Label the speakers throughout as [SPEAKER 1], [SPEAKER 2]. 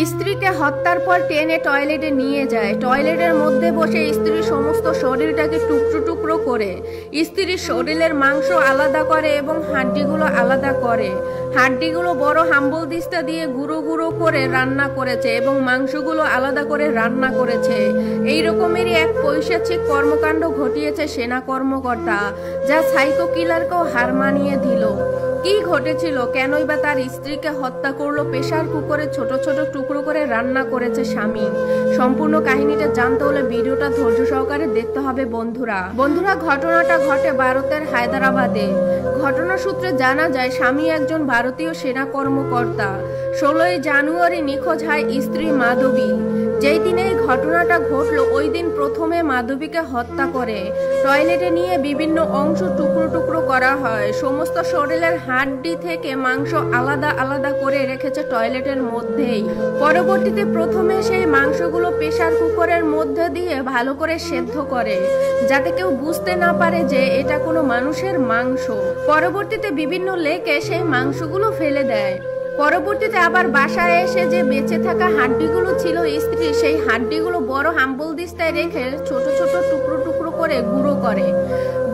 [SPEAKER 1] স্ত্রীকে হত্যার পর টেনে টয়লেটে নিয়ে যায়। টয়লেটের মধ্যে বসে স্ত্রীর সমস্ত শরীরটাকে টুকরো টুকরো করে স্ত্রীর শরীরের মাংস আলাদা করে এবং হাড্ডিগুলো আলাদা করে। হাড্ডিগুলো বড় হাম্বল দিস্তা দিয়ে গুঁড়ো গুঁড়ো করে রান্না করেছে এবং মাংসগুলো আলাদা করে রান্না করেছে। এই রকমেরই এক পৈশাচিক কর্মকাণ্ড ঘটিয়েছে সেনা কর্মকর্তা, যা সাইকো কিলারকেও হার মানিয়ে দিল। কি ঘটেছিল, কেনই বা তার স্ত্রীকে হত্যা করলো? প্রেসার কুকারে ছোট ছোট টুকরো করে রান্না করেছে স্বামী। সম্পূর্ণ কাহিনীটা জানতে হলে ভিডিওটা ধৈর্য সহকারে দেখতে হবে বন্ধুরা। ঘটনাটা ঘটে ভারতের হায়দ্রাবাদে। ঘটনা সূত্রে জানা যায় স্বামী একজন ভারতীয় সেনা কর্মকর্তা। 16ই জানুয়ারি নিখোঁজ হয় স্ত্রী মাধবী। যেই দিনে এই ঘটনাটা ঘটলো ওই দিন প্রথমে মাধবীকে হত্যা করে টয়লেটে নিয়ে বিভিন্ন অংশ টুকরো টুকরো করা হয়। সমস্ত শরীরের হাড্ডি থেকে মাংস আলাদা আলাদা করে রেখেছে টয়লেটের মধ্যেই। পরবর্তীতে প্রথমে সেই মাংসগুলো প্রেসার কুকারের মধ্যে দিয়ে ভালো করে সেদ্ধ করে, যাতে কেউ বুঝতে না পারে যে এটা কোনো মানুষের মাংস। পরবর্তীতে বিভিন্ন লেকে সেই মাংসগুলো ফেলে দেয়। পরবর্তীতে আবার বাসায় এসে যে বেঁচে থাকা হাড্ডিগুলো ছিল স্ত্রী, সেই হাড্ডিগুলো বড় হাম্বল দিস্তায় রেখে ছোট ছোট টুকরো টুকরো করে গুঁড়ো করে।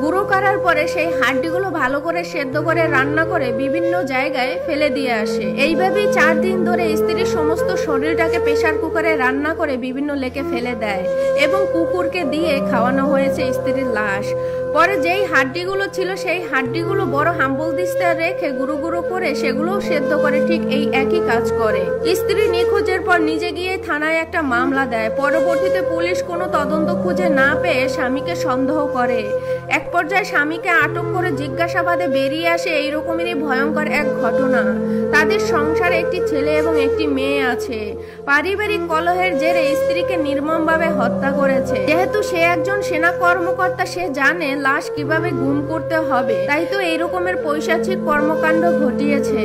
[SPEAKER 1] গুঁড়ো করার পরে সেই হাড্ডিগুলো ভালো করে সেদ্ধ করে রান্না করে বিভিন্ন জায়গায় ফেলে দিয়ে আসে। এইভাবেই 4 দিন ধরে স্ত্রীর সমস্ত শরীরটাকে প্রেসার কুকারে রান্না করে বিভিন্ন লেকে ফেলে দেয় এবং কুকুরকে দিয়ে খাওয়ানো হয়েছে স্ত্রীর লাশ। পরে যেই হাড্ডিগুলো ছিল সেই হাড্ডিগুলো বড় হাম্বল দিস্তায় রেখে গুঁড়ো গুঁড়ো করে সেগুলোও সেদ্ধ করে ঠিক এই একই কাজ করে। স্ত্রী নিখোঁজের পর নিজে গিয়ে থানায় একটা মামলা দেয়। পরবর্তীতে পুলিশ কোনো তদন্ত খুঁজে না পেয়ে স্বামীকে সন্দেহ করে। এক পর্যায়ে স্বামীকে আটক করে জিজ্ঞাসাবাদে বেরিয়ে আসে এইরকমেরই ভয়ঙ্কর এক ঘটনা। তাদের সংসারে একটি ছেলে এবং একটি মেয়ে আছে। পারিবারিক কলহের জেরে স্ত্রীকে নির্মমভাবে হত্যা করেছে। যেহেতু সে একজন সেনা কর্মকর্তা, সে জানে লাশ কিভাবে গুম করতে হবে, তাই তো এই রকমের পৈশাচিক কর্মকাণ্ড ঘটিয়েছে।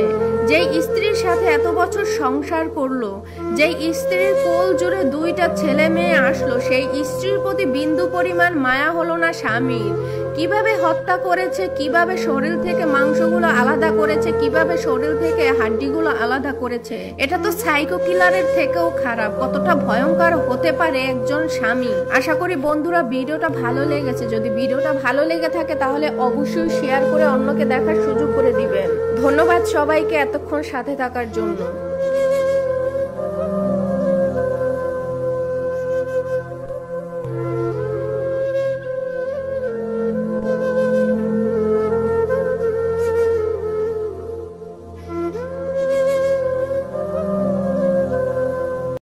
[SPEAKER 1] যেই স্ত্রীর সাথে এত বছর সংসার করলো, যেই স্ত্রীর কোল জুড়ে 2টা ছেলে মেয়ে আসলো, সেই স্ত্রীর প্রতি বিন্দু পরিমাণ মায়া হলো না স্বামীর। কিভাবে হত্যা করেছে, কিভাবে শরীর থেকে মাংসগুলো আলাদা করেছে, কিভাবে শরীর থেকে হাড্ডিগুলো আলাদা করেছে, এটা তো সাইকো কিলারের থেকেও খারাপ। কতটা ভয়ঙ্কর হতে পারে একজন স্বামী। আশা করি বন্ধুরা ভিডিওটা ভালো লেগেছে। যদি ভিডিওটা ভালো লেগে থাকে তাহলে অবশ্যই শেয়ার করে অন্যকে দেখার সুযোগ করে দিবেন। ধন্যবাদ সবাইকে এতক্ষণ সাথে থাকার জন্য।